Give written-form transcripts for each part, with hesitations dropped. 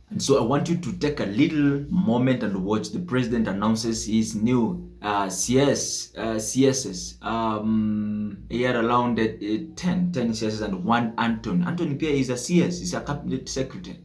And so I want you to take a little moment and watch the president announces his new CSs. He had around 10 CSs and one Anton. Anton Pierre is a CS, he's a cabinet secretary.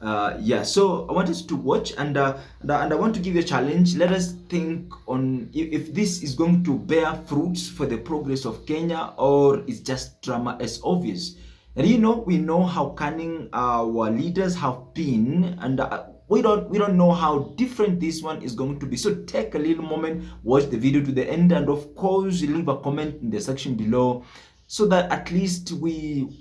Yeah, so I want us to watch, and I want to give you a challenge. Let us think on if this is going to bear fruits for the progress of Kenya, or it's just drama as obvious. And we know how cunning our leaders have been, and we don't know how different this one is going to be. So take a little moment, watch the video to the end, and of course leave a comment in the section below, so that at least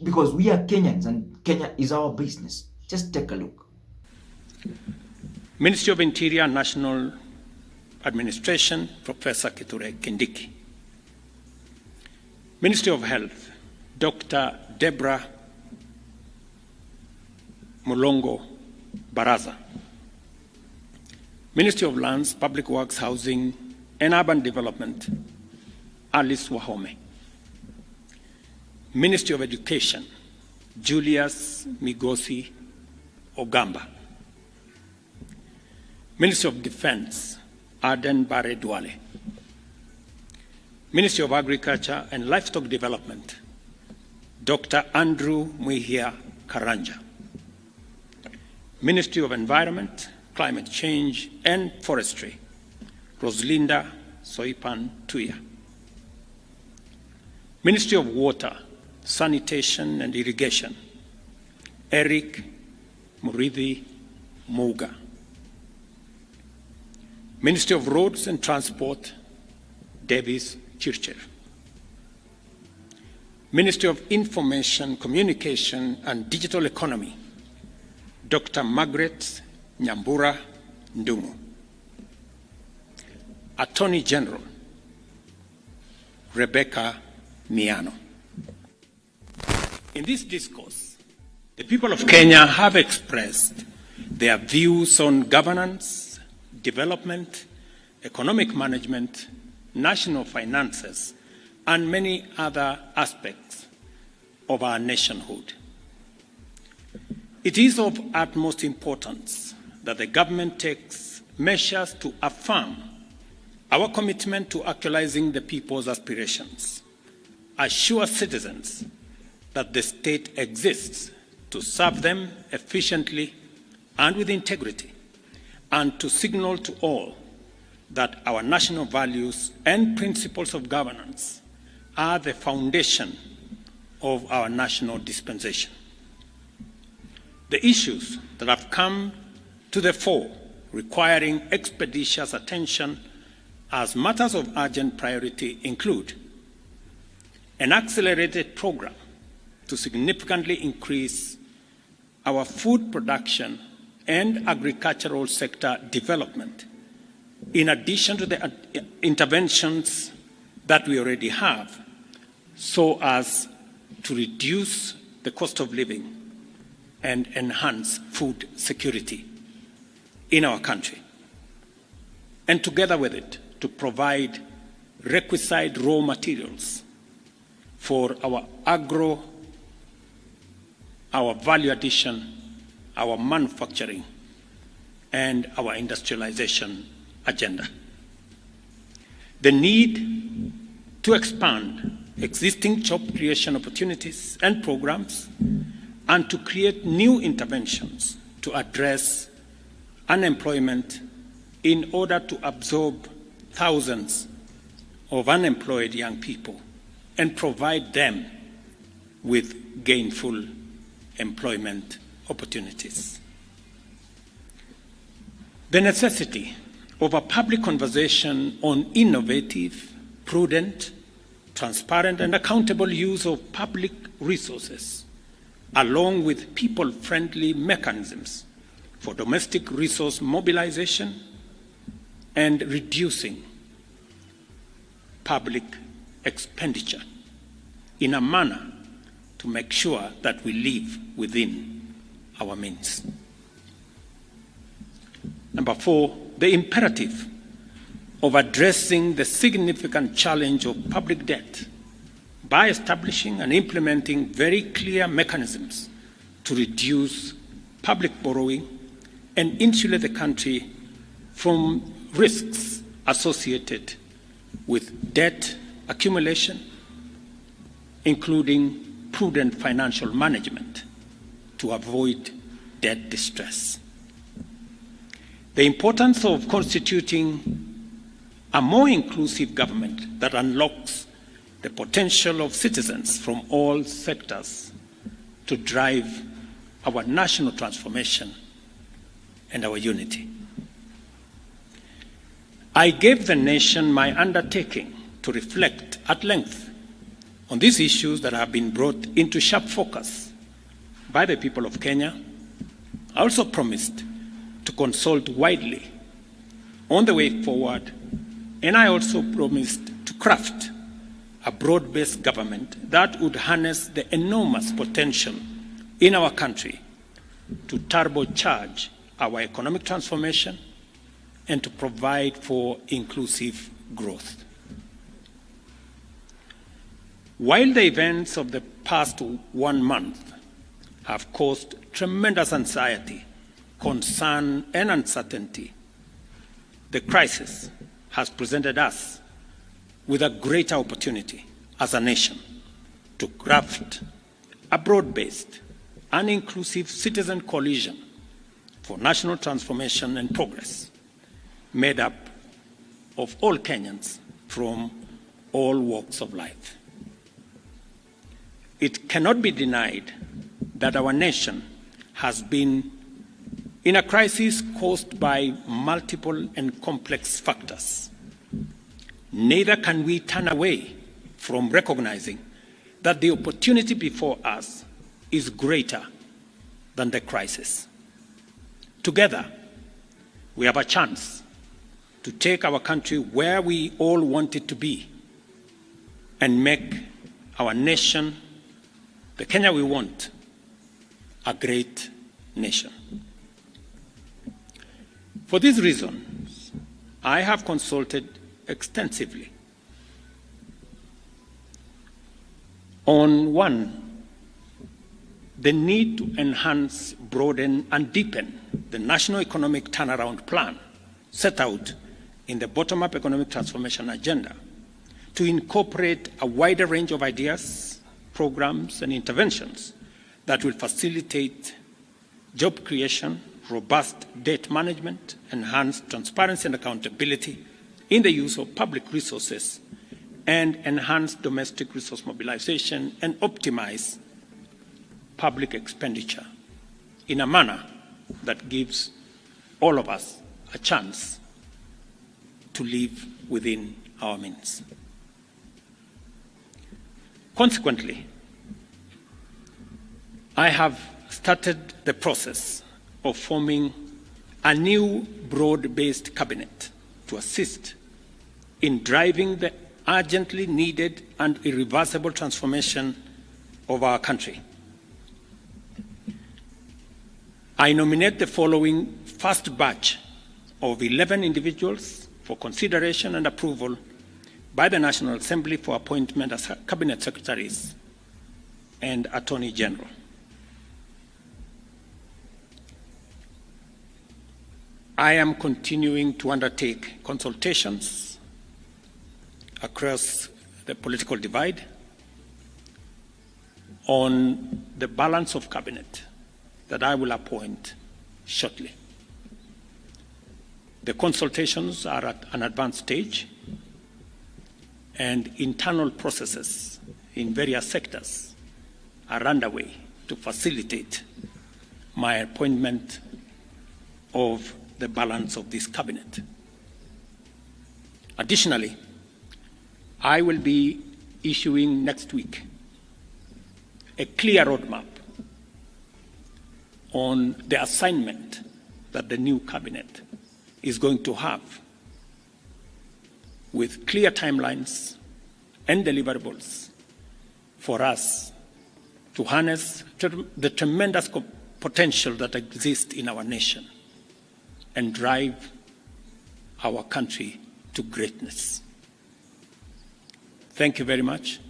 because we are Kenyans and Kenya is our business. Just take a look. Ministry of Interior National Administration, Professor Kithure Kindiki. Ministry of Health, Dr. Deborah Mulongo Baraza. Ministry of Lands, Public Works, Housing and Urban Development, Alice Wahome. Ministry of Education, Julius Migosi Ogamba. Ministry of Defense, Aden Bare Duale. Ministry of Agriculture and Livestock Development, Dr. Andrew Mwihia Karanja. Ministry of Environment, Climate Change and Forestry, Roslinda Soipan Tuya. Ministry of Water, Sanitation and Irrigation, Eric Muridhi Muga. Ministry of Roads and Transport, Davis Chircher. Ministry of Information, Communication and Digital Economy, Dr. Margaret Nyambura Ndungu. Attorney General, Rebecca Miano. In this discourse, the people of Kenya have expressed their views on governance, development, economic management, national finances, and many other aspects of our nationhood. It is of utmost importance that the government takes measures to affirm our commitment to actualizing the people's aspirations, assure citizens that the state exists to serve them efficiently and with integrity, and to signal to all that our national values and principles of governance are the foundation of our national dispensation. The issues that have come to the fore requiring expeditious attention as matters of urgent priority include an accelerated program to significantly increase our food production and agricultural sector development, in addition to the interventions that we already have, so as to reduce the cost of living and enhance food security in our country. And together with it, to provide requisite raw materials for our value addition, our manufacturing, and our industrialization agenda. The need to expand existing job creation opportunities and programs, and to create new interventions to address unemployment in order to absorb thousands of unemployed young people and provide them with gainful employment opportunities. The necessity of a public conversation on innovative, prudent, transparent, and accountable use of public resources, along with people-friendly mechanisms for domestic resource mobilization and reducing public expenditure in a manner to make sure that we live within our means. Number 4, the imperative of addressing the significant challenge of public debt by establishing and implementing very clear mechanisms to reduce public borrowing and insulate the country from risks associated with debt accumulation, including prudent financial management to avoid debt distress. The importance of constituting a more inclusive government that unlocks the potential of citizens from all sectors to drive our national transformation and our unity. I gave the nation my undertaking to reflect at length on these issues that have been brought into sharp focus by the people of Kenya. I also promised to consult widely on the way forward, and I also promised to craft a broad-based government that would harness the enormous potential in our country to turbocharge our economic transformation and to provide for inclusive growth. While the events of the past 1 month have caused tremendous anxiety, concern, and uncertainty, the crisis has presented us with a greater opportunity as a nation to craft a broad-based and inclusive citizen coalition for national transformation and progress, made up of all Kenyans from all walks of life. It cannot be denied that our nation has been in a crisis caused by multiple and complex factors. Neither can we turn away from recognizing that the opportunity before us is greater than the crisis. Together, we have a chance to take our country where we all want it to be and make our nation, the Kenya we want, a great nation. For these reasons, I have consulted extensively on one, the need to enhance, broaden, and deepen the national economic turnaround plan set out in the bottom-up economic transformation agenda to incorporate a wider range of ideas, programs, and interventions that will facilitate job creation, robust debt management, enhanced transparency and accountability in the use of public resources, and enhance domestic resource mobilization and optimize public expenditure in a manner that gives all of us a chance to live within our means. Consequently, I have started the process of forming a new broad-based cabinet to assist in driving the urgently needed and irreversible transformation of our country. I nominate the following first batch of 11 individuals for consideration and approval by the National Assembly for appointment as Cabinet Secretaries and Attorney General. I am continuing to undertake consultations across the political divide on the balance of cabinet that I will appoint shortly. The consultations are at an advanced stage, and internal processes in various sectors are underway to facilitate my appointment of the balance of this cabinet. Additionally, I will be issuing next week a clear roadmap on the assignment that the new cabinet is going to have, with clear timelines and deliverables for us to harness the tremendous potential that exists in our nation and drive our country to greatness. Thank you very much,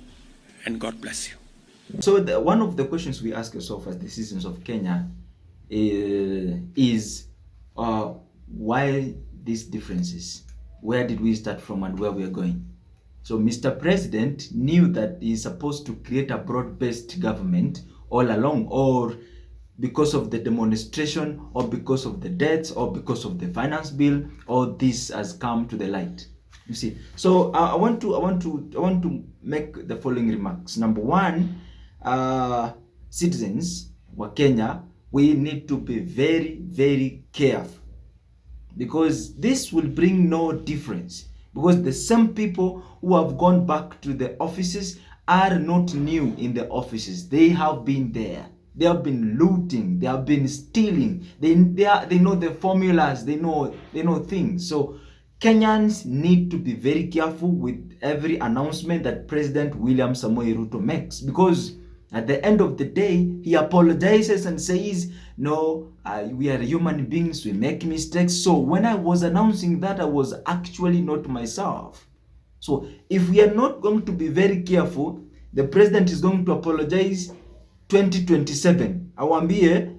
and God bless you. So one of the questions we ask ourselves as the citizens of Kenya is why these differences? Where did we start from and where we are going? So Mr. President knew that he's supposed to create a broad-based government all along, or because of the demonstration, or because of the deaths, or because of the finance bill, all this has come to the light. You see, so I want to make the following remarks. Number one, citizens wa Kenya, we need to be very, very careful, because this will bring no difference, because the same people who have gone back to the offices are not new in the offices. They have been there. They have been looting. They have been stealing. They know the formulas. They know things. So Kenyans need to be very careful with every announcement that President William Samoei Ruto makes, because at the end of the day, he apologizes and says, no, we are human beings, we make mistakes. So when I was announcing that, I was actually not myself. So if we are not going to be very careful, the president is going to apologize 2027. Awambie,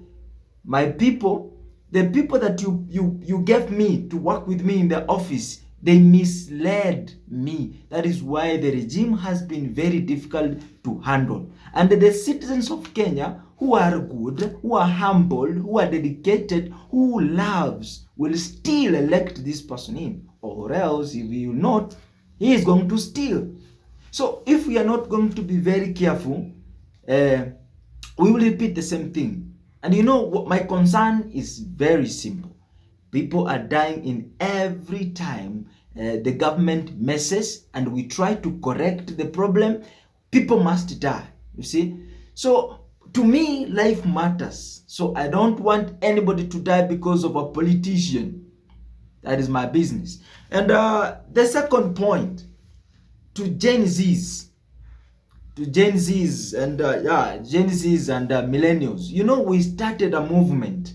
my people, the people that you gave me to work with me in the office, they misled me. That is why the regime has been very difficult to handle. And the citizens of Kenya who are good, who are humble, who are dedicated, who loves, will still elect this person in. Or else, if you not, he is going to steal. So if we are not going to be very careful, we will repeat the same thing. And you know what, my concern is very simple. People are dying in every time the government messes and we try to correct the problem. People must die, you see. So to me, life matters. So I don't want anybody to die because of a politician. That is my business. And the second point, to Gen Zs, and Gen Zs and millennials. You know, we started a movement,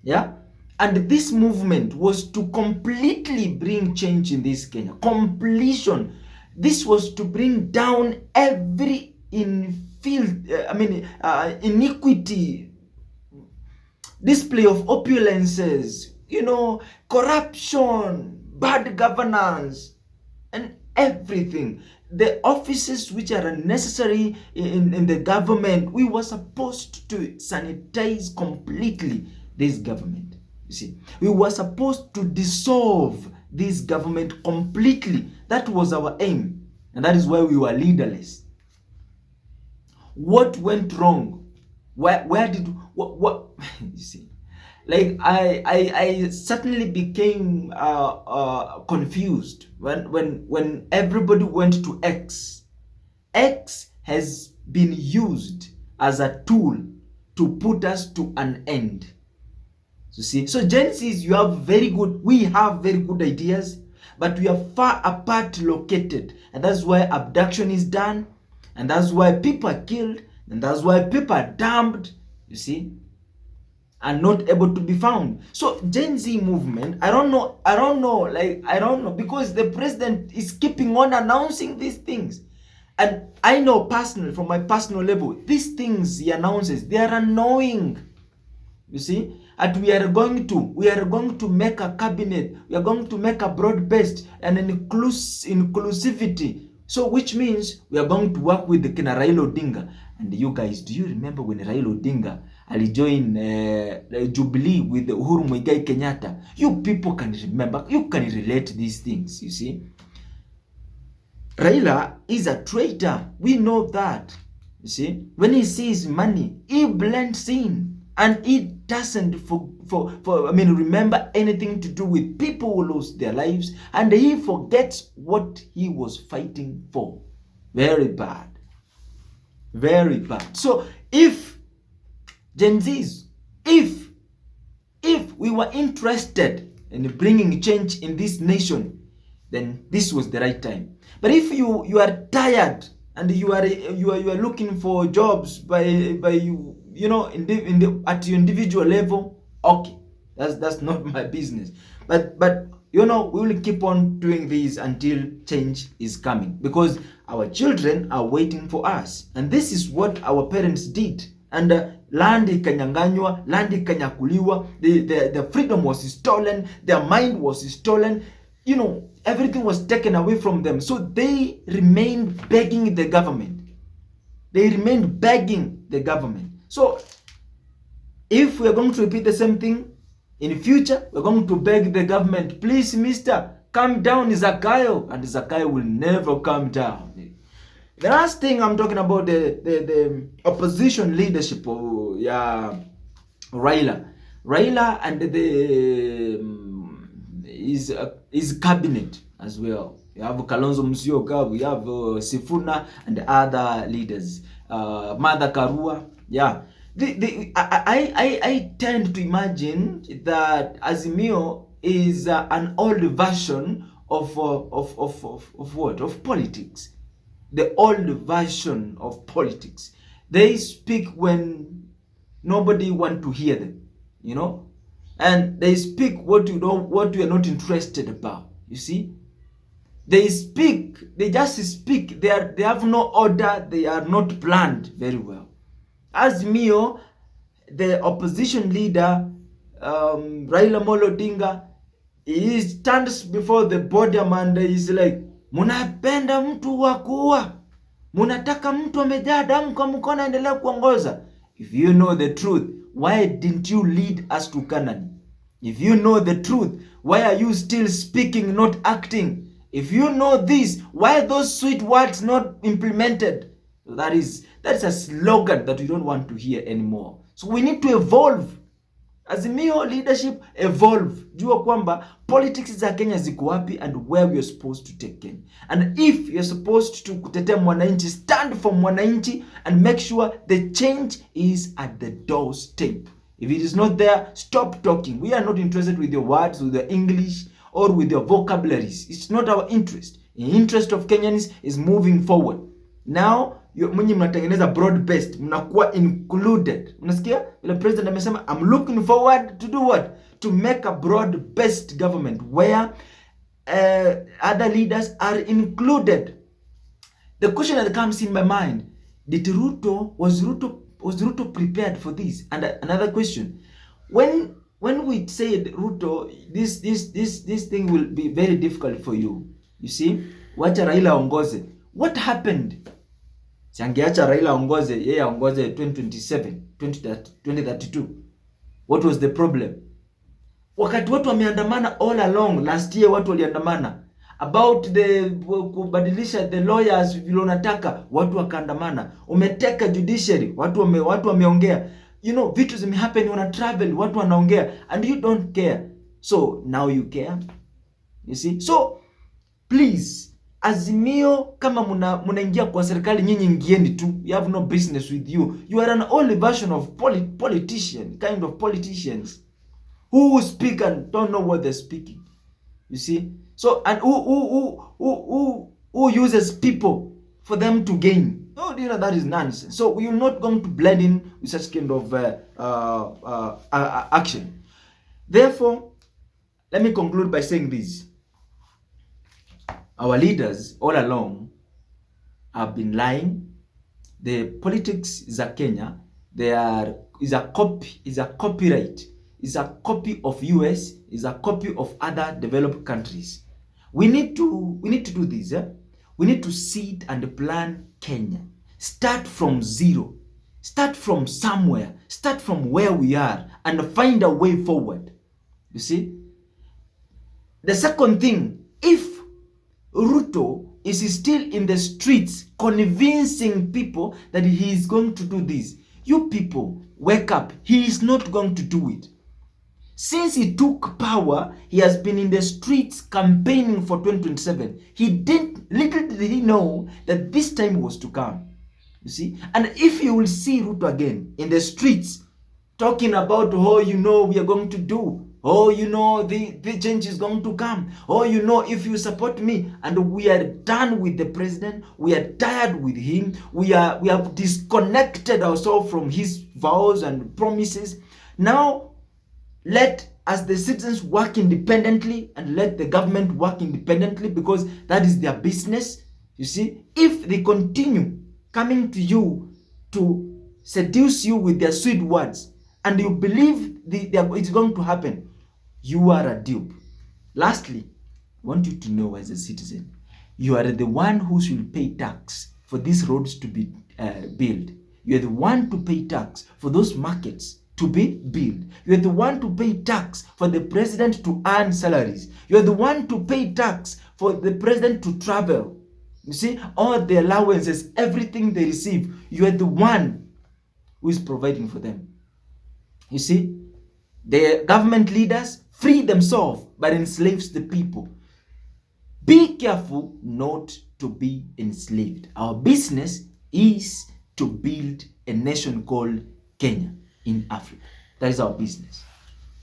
yeah, and this movement was to completely bring change in this Kenya. Completion. This was to bring down every iniquity, display of opulences, you know, corruption, bad governance, and everything. The offices which are unnecessary in the government, we were supposed to sanitize completely this government. You see, we were supposed to dissolve this government completely. That was our aim, and that is why we were leaderless. What went wrong? Where did what you see? Like I certainly became confused when everybody went to X. X has been used as a tool to put us to an end. You see, so Gen Zs, we have very good ideas, but we are far apart located, and that's why abduction is done, and that's why people are killed, and that's why people are dumped, you see, and not able to be found. So Gen Z movement, I don't know, because the president is keeping on announcing these things. And I know personally, from my personal level, these things he announces, they are annoying. You see, and we are going to make a cabinet, we are going to make a broad-based and an inclusivity. So which means we are going to work with the Raila Odinga. And you guys, do you remember when Raila Odinga alijoin Jubilee with Uhuru Muigai Kenyatta? You people can remember, you can relate these things, you see. Raila is a traitor. We know that. You see, when he sees money, he blends in. And he doesn't remember anything to do with people who lose their lives, and he forgets what he was fighting for. Very bad. Very bad. So if Gen Zs, if we were interested in bringing change in this nation, then this was the right time. But if you are tired and you are looking for jobs by you know, at your individual level, okay, that's not my business. But you know, we will keep on doing this until change is coming, because our children are waiting for us, and this is what our parents did. And land ikanyanganywa, land ikanyakuliwa, the freedom was stolen, their mind was stolen, you know, everything was taken away from them. So they remained begging the government. They remained begging the government. So if we are going to repeat the same thing in future, we're going to beg the government, please, mister, come down, Zakayo, and Zakayo will never come down. The last thing I'm talking about, the opposition leadership of Raila and his cabinet as well. You have Kalonzo Musyoka, we have Sifuna and other leaders, Martha Karua. Yeah, I tend to imagine that Azimio is an old version of what? Of politics. The old version of politics. They speak when nobody want to hear them, you know, and they speak what you are not interested about. You see, they speak. They just speak. They have no order. They are not planned very well. Azimio, the opposition leader, Raila Odinga, he stands before the podium and is like, munapenda mtu wa kuua, munataka mtu amejaa damu kwa mkono endelea kuongoza. If you know the truth, why didn't you lead us to Canaan? If you know the truth, why are you still speaking, not acting? If you know this, why are those sweet words not implemented? That's a slogan that we don't want to hear anymore. So we need to evolve. Azimio leadership, evolve. Jua kwamba politics za Kenya ziko wapi and where we are supposed to take Kenya. And if you're supposed to kutetea mwananchi, stand for mwananchi and make sure the change is at the doorstep. If it is not there, stop talking. We are not interested with your words, with your English, or with your vocabularies. It's not our interest. The interest of Kenyans is moving forward. Now, mwenye mnatengeneza broad based, mnakuwa included. Unasikia? Vile president amesema, I'm looking forward to do what? To make a broad based government where other leaders are included. The question that comes in my mind, was Ruto prepared for this? And another question, when we said Ruto, this thing will be very difficult for you. You see, wacha Raila ongoze. What happened? Siangeacha Raila ongoze, yeye ongoze 2027, 2032. What was the problem? Wakati watu wameandamana all along, last year watu waliandamana about the kubadilisha the lawyers vile unataka, watu wakaandamana. Umeteka judiciary, watu wameongea. You know, vitu zimehappen, wana travel, watu wanaongea, and you don't care. So now you care. You see? So please, Azimio, kama munaingia kwa serikali, nyinyi ingieni tu. We have no business with you. You are an old version of politician, kind of politicians who speak and don't know what they're speaking. You see? So, and who uses people for them to gain. Oh, you know, that is nonsense. So we are not going to blend in with such kind of action. Therefore, let me conclude by saying this. Our leaders all along have been lying. The politics is a Kenya. Is a copyright. Is a copy of US. Is a copy of other developed countries. We need to do this. We need to sit and plan Kenya. Start from zero. Start from somewhere. Start from where we are and find a way forward. You see? The second thing, if Ruto is still in the streets convincing people that he is going to do this, you people, wake up. He is not going to do it. Since he took power, he has been in the streets campaigning for 2027. Little did he know that this time was to come. You see? And if you will see Ruto again in the streets talking about, oh, you know, we are going to do, oh, you know, the change is going to come, oh, you know, if you support me, and we are done with the president, we are tired with him, we have disconnected ourselves from his vows and promises. Now, let us the citizens work independently and let the government work independently, because that is their business. You see, if they continue coming to you to seduce you with their sweet words, and you believe it's going to happen, you are a dupe. Lastly, I want you to know as a citizen, you are the one who should pay tax for these roads to be built. You are the one to pay tax for those markets to be built. You are the one to pay tax for the president to earn salaries. You are the one to pay tax for the president to travel. You see, all the allowances, everything they receive, you are the one who is providing for them. You see, the government leaders free themselves but enslaves the people. Be careful not to be enslaved. Our business is to build a nation called Kenya in Africa. That is our business.